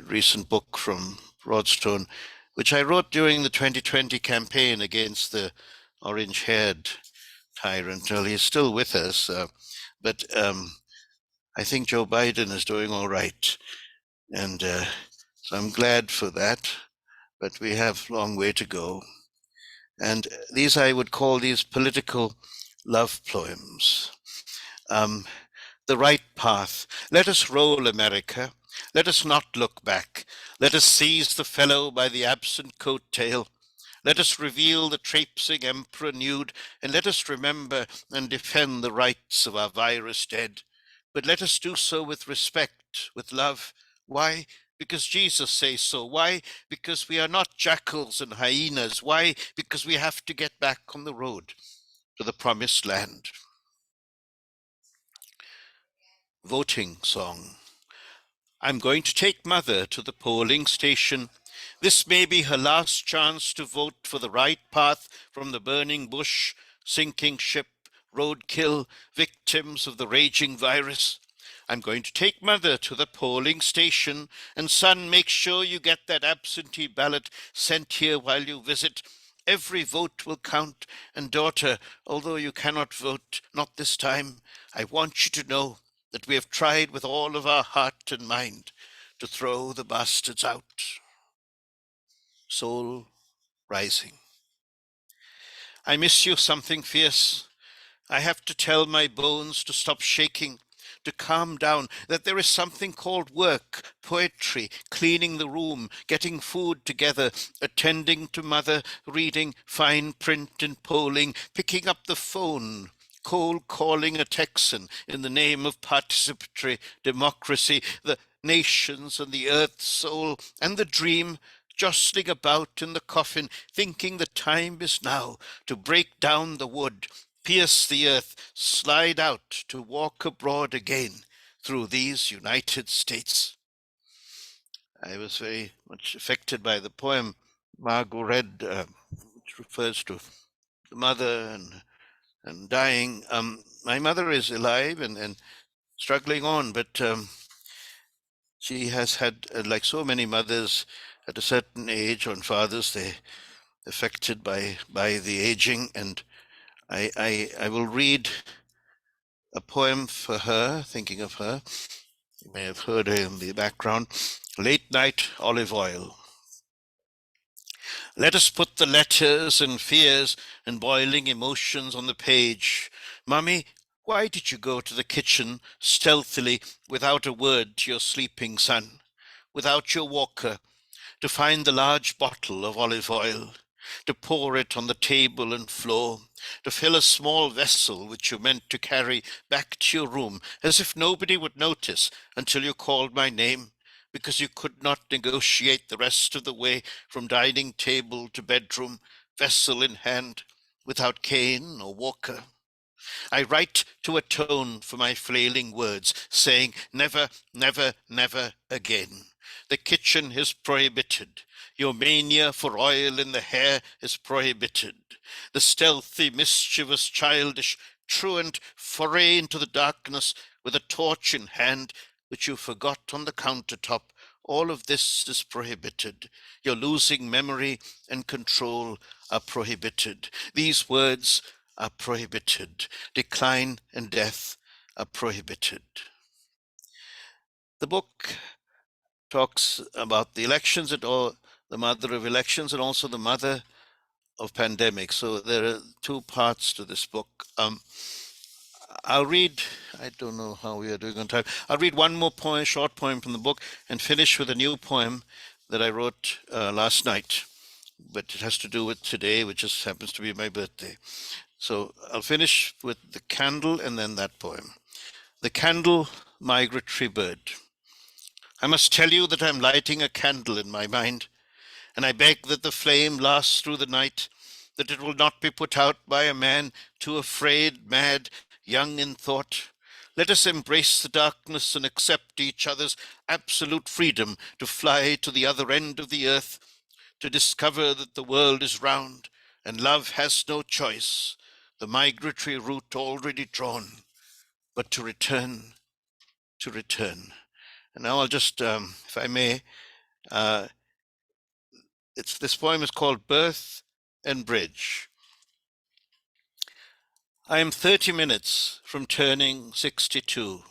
S4: recent book from Broadstone, which I wrote during the 2020 campaign against the orange-haired tyrant. Well, he's still with us, but I think Joe Biden is doing all right. And so I'm glad for that, but we have a long way to go. And these, I would call these political love poems. The right path. Let us roll, America. Let us not look back. Let us seize the fellow by the absent coat tail. Let us reveal the traipsing emperor nude, and let us remember and defend the rights of our virus dead. But let us do so with respect, with love. Why? Because Jesus says so. Why? Because we are not jackals and hyenas. Why? Because we have to get back on the road to the promised land. Voting song. I'm going to take Mother to the polling station. This may be her last chance to vote for the right path from the burning bush, sinking ship, roadkill, victims of the raging virus. I'm going to take Mother to the polling station, and son, make sure you get that absentee ballot sent here while you visit. Every vote will count, and daughter, although you cannot vote, not this time, I want you to know that we have tried with all of our heart and mind to throw the bastards out. Soul rising. I miss you something fierce. I have to tell my bones to stop shaking, to calm down, that there is something called work, poetry, cleaning the room, getting food together, attending to Mother, reading fine print and polling, picking up the phone, cold calling a Texan in the name of participatory democracy, the nations and the earth's soul and the dream, jostling about in the coffin, thinking the time is now to break down the wood, pierce the earth, slide out to walk abroad again through these United States. I was very much affected by the poem Margo read, which refers to the mother and dying. My mother is alive and struggling on, but she has had, like so many mothers at a certain age, on fathers, they're affected by the aging. And I will read a poem for her, thinking of her. You may have heard her in the background. Late Night Olive Oil. Let us put the letters and fears and boiling emotions on the page. Mummy, Why did you go to the kitchen stealthily without a word to your sleeping son, without your walker, to find the large bottle of olive oil, to pour it on the table and floor, to fill a small vessel which you meant to carry back to your room, as if nobody would notice until you called my name, because you could not negotiate the rest of the way from dining table to bedroom, vessel in hand, without cane or walker? I write to atone for my flailing words, saying never, never, never again. The kitchen is prohibited. Your mania for oil in the hair is prohibited. The stealthy, mischievous, childish, truant foray into the darkness with a torch in hand, which you forgot on the countertop, all of this is prohibited. Your losing memory and control are prohibited. These words are prohibited. Decline and death are prohibited. The book talks about the elections and all, the mother of elections and also the mother of pandemics. So there are two parts to this book. I'll read, I don't know how we are doing on time. I'll read one more poem, short poem from the book, and finish with a new poem that I wrote last night. But it has to do with today, which just happens to be my birthday. So I'll finish with The Candle and then that poem. The Candle, Migratory Bird. I must tell you that I'm lighting a candle in my mind, and I beg that the flame lasts through the night, that it will not be put out by a man too afraid, mad, young in thought. Let us embrace the darkness and accept each other's absolute freedom to fly to the other end of the earth, to discover that the world is round and love has no choice, the migratory route already drawn, but to return, to return. And now I'll just, if I may, this poem is called Birth and Bridge. I am 30 minutes from turning 62.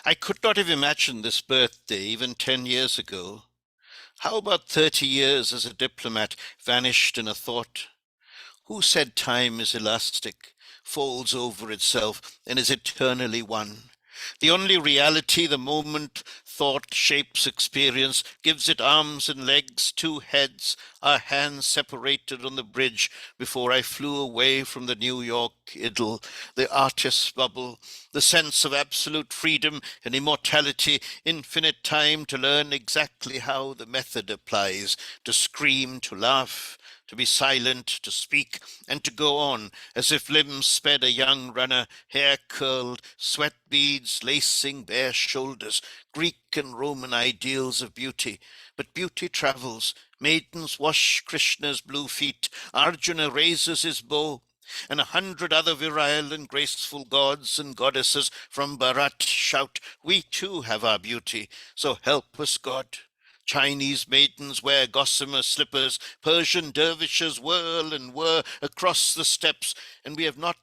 S4: I could not have imagined this birthday even 10 years ago. How about 30 years as a diplomat vanished in a thought? Who said time is elastic, folds over itself, and is eternally one? The only reality the moment thought shapes experience, gives it arms and legs, two heads, our hands separated on the bridge before I flew away from the New York idyll, the artist's bubble, the sense of absolute freedom and immortality, infinite time to learn exactly how the method applies, to scream, to laugh, to be silent, to speak, and to go on, as if limbs sped a young runner, hair curled, sweat beads lacing bare shoulders, Greek and Roman ideals of beauty. But beauty travels. Maidens wash Krishna's blue feet. Arjuna raises his bow. And 100 other virile and graceful gods and goddesses from Bharat shout, we too have our beauty, so help us God. Chinese maidens wear gossamer slippers, Persian dervishes whirl and whir across the steppes, and we have not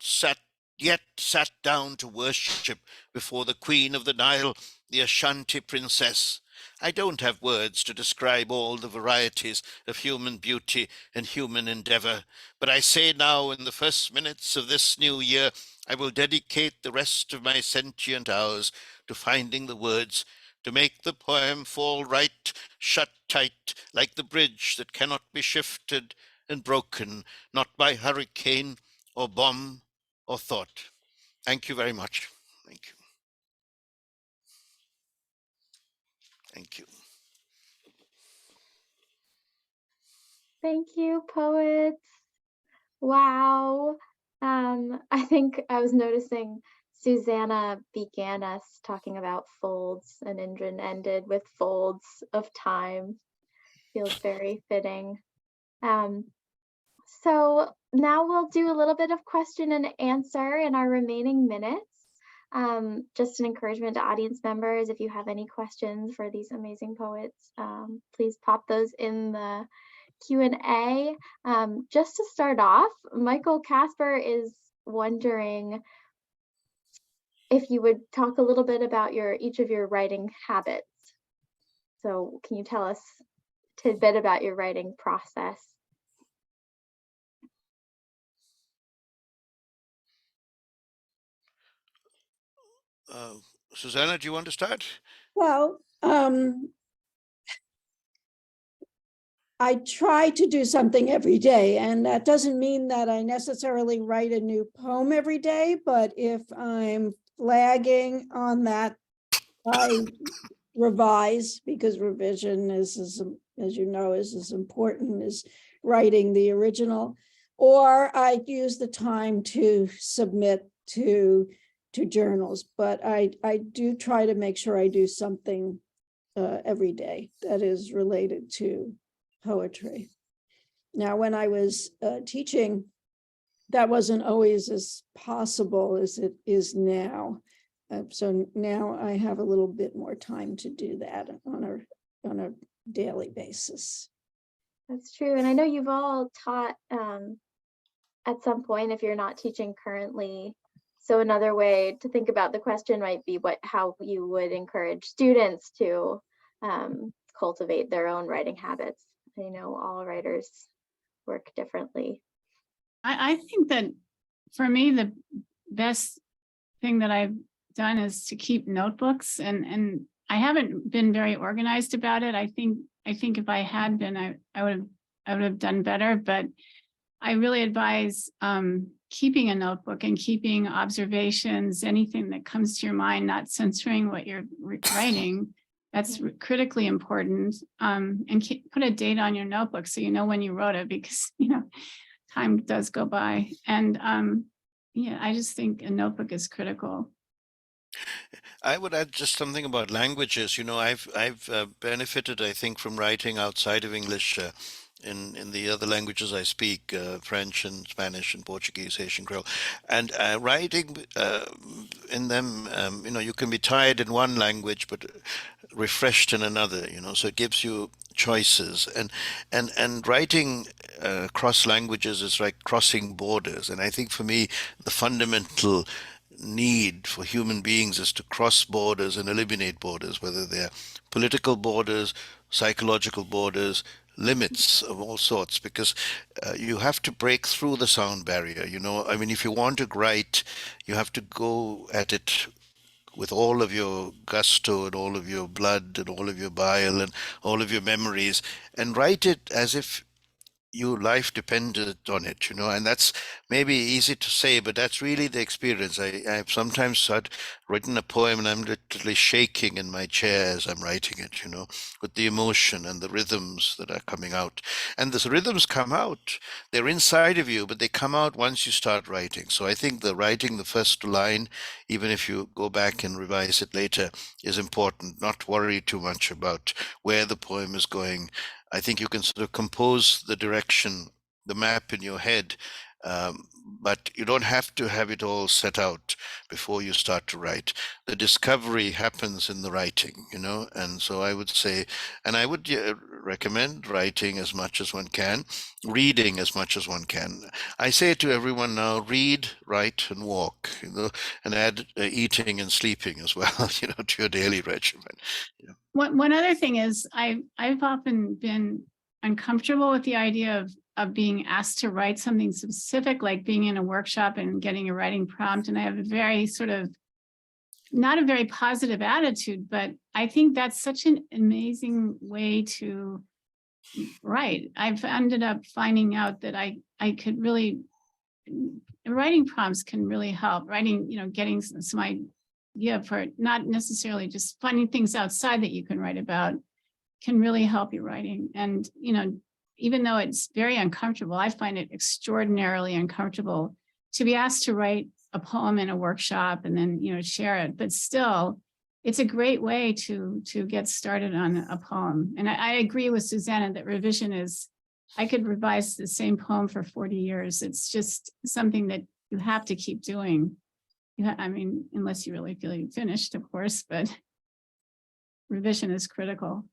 S4: yet sat down to worship before the Queen of the Nile, the Ashanti princess. I don't have words to describe all the varieties of human beauty and human endeavor, but I say now in the first minutes of this new year, I will dedicate the rest of my sentient hours to finding the words to make the poem fall right, shut tight, like the bridge that cannot be shifted and broken, not by hurricane or bomb or thought. Thank you very much. Thank you. Thank you.
S1: Thank you, poets. Wow. I think I was noticing Susana began us talking about folds and Indran ended with folds of time. Feels very fitting. So now we'll do a little bit of question and answer in our remaining minutes. Just an encouragement to audience members, if you have any questions for these amazing poets, please pop those in the Q&A. Just to start off, Michael Casper is wondering if you would talk a little bit about each of your writing habits. So can you tell us a tidbit about your writing process?
S4: Susana, do you want to start?
S2: Well, I try to do something every day, and that doesn't mean that I necessarily write a new poem every day, but if I'm flagging on that, I revise, because revision is as you know, is as important as writing the original, or I use the time to submit to journals. But I do try to make sure I do something every day that is related to poetry. Now, when I was teaching, that wasn't always as possible as it is now. So now I have a little bit more time to do that on a daily basis.
S1: That's true. And I know you've all taught at some point, if you're not teaching currently. So another way to think about the question might be how you would encourage students to cultivate their own writing habits. I know all writers work differently.
S3: I think that for me, the best thing that I've done is to keep notebooks, and I haven't been very organized about it. I think if I had been, I would have done better, but I really advise keeping a notebook and keeping observations, anything that comes to your mind, not censoring what you're writing. That's critically important. And put a date on your notebook so you know when you wrote it, because time does go by. And yeah, I just think a notebook is critical.
S4: I would add just something about languages. I've benefited, I think, from writing outside of English in the other languages I speak, French and Spanish and Portuguese, Haitian Creole, and writing in them. You can be tired in one language but refreshed in another. So it gives you choices, and writing cross languages is like crossing borders. And I think for me, the fundamental need for human beings is to cross borders and eliminate borders, whether they're political borders, psychological borders, limits of all sorts, because you have to break through the sound barrier. I mean, if you want to write, you have to go at it with all of your gusto and all of your blood and all of your bile and all of your memories, and write it as if your life depended on it, and that's maybe easy to say, but that's really the experience. I've sometimes written a poem and I'm literally shaking in my chair as I'm writing it, with the emotion and the rhythms that are coming out. And the rhythms come out, they're inside of you, but they come out once you start writing. So I think the writing the first line, even if you go back and revise it later, is important. Not worry too much about where the poem is going. I think you can sort of compose the direction, the map in your head, but you don't have to have it all set out before you start to write. The discovery happens in the writing, and so I would say, and I would recommend writing as much as one can, reading as much as one can. I say to everyone now, read, write, and walk, and add eating and sleeping as well, to your daily regimen.
S3: One other thing is I've often been uncomfortable with the idea of being asked to write something specific, like being in a workshop and getting a writing prompt. And I have a very sort of, not a very positive attitude, but I think that's such an amazing way to write. I've ended up finding out that I could really, writing prompts can really help. Writing, getting some idea for not necessarily just finding things outside that you can write about can really help your writing. And, even though it's very uncomfortable, I find it extraordinarily uncomfortable to be asked to write a poem in a workshop and then, share it. But still, it's a great way to get started on a poem. And I agree with Susana that revision is, I could revise the same poem for 40 years. It's just something that you have to keep doing. I mean, unless you really feel you've finished, of course, but revision is critical.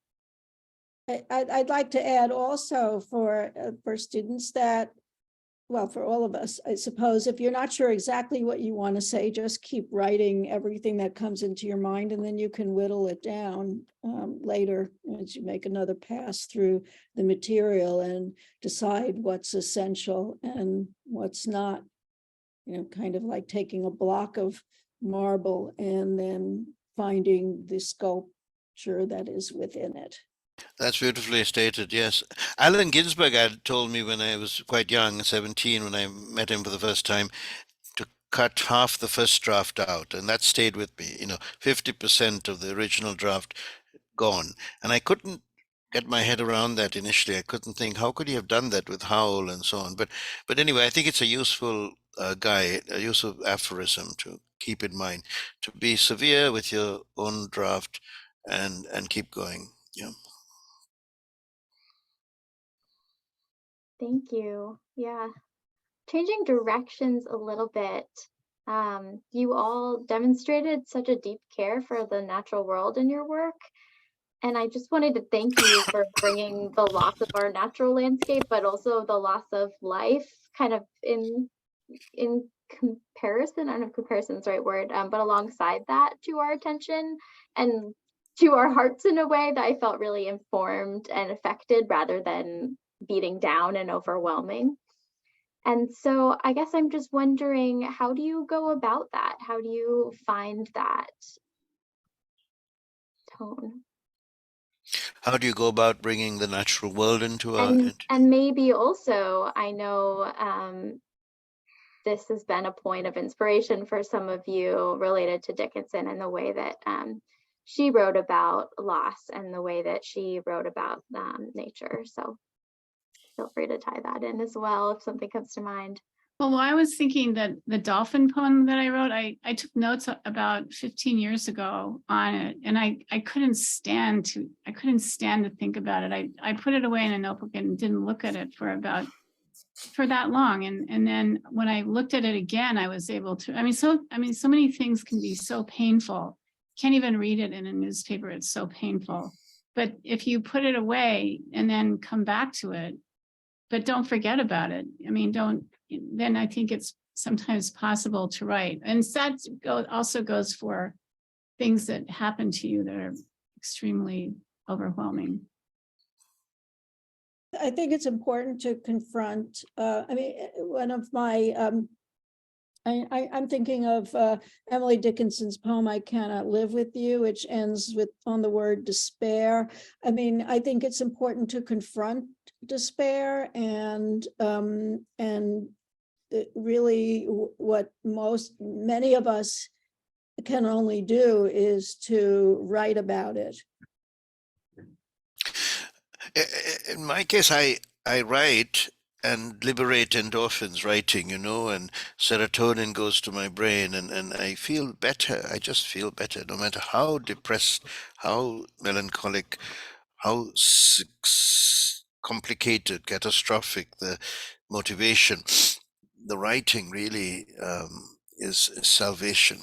S2: I'd like to add also for students that, well, for all of us, I suppose, if you're not sure exactly what you want to say, just keep writing everything that comes into your mind, and then you can whittle it down later as you make another pass through the material and decide what's essential and what's not. Kind of like taking a block of marble and then finding the sculpture that is within it.
S4: That's beautifully stated, yes. Allen Ginsberg had told me when I was quite young, 17, when I met him for the first time, to cut half the first draft out, and that stayed with me. 50% of the original draft gone. And I couldn't get my head around that initially. I couldn't think, how could he have done that with Howl and so on? But anyway, I think it's a useful guide, a useful aphorism to keep in mind, to be severe with your own draft and keep going. Yeah.
S1: Thank you. Yeah. Changing directions a little bit. You all demonstrated such a deep care for the natural world in your work. And I just wanted to thank you for bringing the loss of our natural landscape, but also the loss of life kind of in comparison. I don't know if comparison is the right word, but alongside that to our attention and to our hearts in a way that I felt really informed and affected rather than beating down and overwhelming. And so I guess I'm just wondering, how do you go about that? How do you find that tone?
S4: How do you go about bringing the natural world into our...
S1: And maybe also, I know this has been a point of inspiration for some of you related to Dickinson and the way that she wrote about loss and the way that she wrote about nature. So feel free to tie that in as well if something comes to mind.
S3: Well, I was thinking that the dolphin poem that I wrote, I took notes about 15 years ago on it, and I couldn't stand to think about it. I put it away in a notebook and didn't look at it for that long. And then when I looked at it again, I was able to, so many things can be so painful. Can't even read it in a newspaper. It's so painful. But if you put it away and then come back to it, but don't forget about it. Then I think it's sometimes possible to write. And that also goes for things that happen to you that are extremely overwhelming.
S2: I think it's important to confront, one of my, I'm thinking of Emily Dickinson's poem, I Cannot Live With You, which ends on the word despair. I think it's important to confront despair and really what many of us can only do is to write about it.
S4: In my case, I write and liberate endorphins writing, and serotonin goes to my brain and I feel better. I just feel better, no matter how depressed, how melancholic, how complicated, catastrophic the motivation. The writing really is salvation,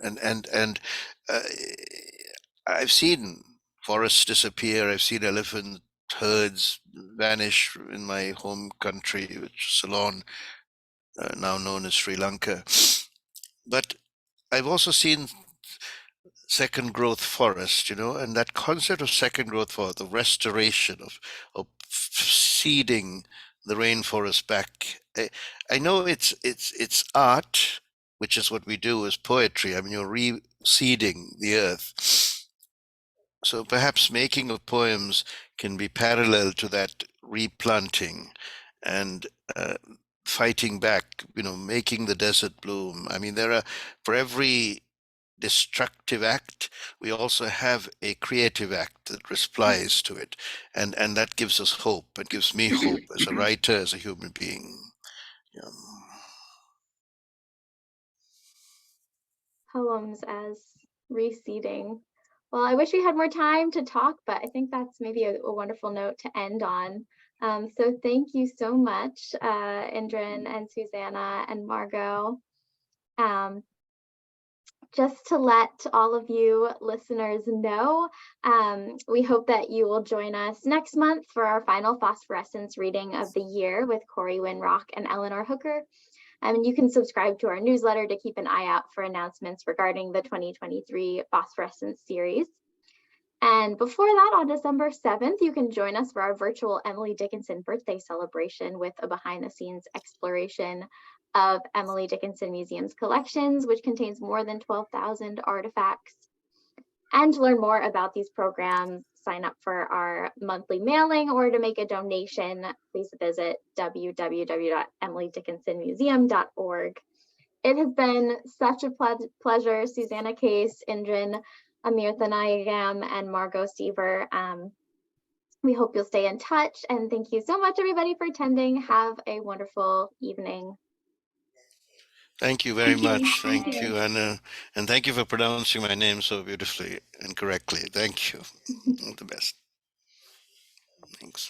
S4: and I've seen forests disappear. I've seen elephant herds vanish in my home country, which is Ceylon, now known as Sri Lanka. But I've also seen second growth forest, and that concept of second growth forest, the restoration of seeding the rainforest back. I know it's art, which is what we do as poetry. You're reseeding the earth. So perhaps making of poems can be parallel to that replanting and fighting back, making the desert bloom. For every destructive act, we also have a creative act that replies to it. And that gives us hope. It gives me hope as a writer, as a human being. Yeah.
S1: Poems as reseeding. Well, I wish we had more time to talk, but I think that's maybe a wonderful note to end on. So thank you so much, Indran and Susana and Margo. Just to let all of you listeners know, we hope that you will join us next month for our final Phosphorescence reading of the year with Corey Winrock and Eleanor Hooker. And you can subscribe to our newsletter to keep an eye out for announcements regarding the 2023 Phosphorescence series. And before that, on December 7th, you can join us for our virtual Emily Dickinson birthday celebration with a behind-the-scenes exploration of Emily Dickinson Museum's collections, which contains more than 12,000 artifacts. And to learn more about these programs, sign up for our monthly mailing, or to make a donation, please visit www.emilydickinsonmuseum.org. It has been such a pleasure, Susana Case, Indran, Amirthanayagam, and Margo Seaver. We hope you'll stay in touch, and thank you so much, everybody, for attending. Have a wonderful evening.
S4: Thank you very much. Thank you, Anna. And thank you for pronouncing my name so beautifully and correctly. Thank you. All the best. Thanks.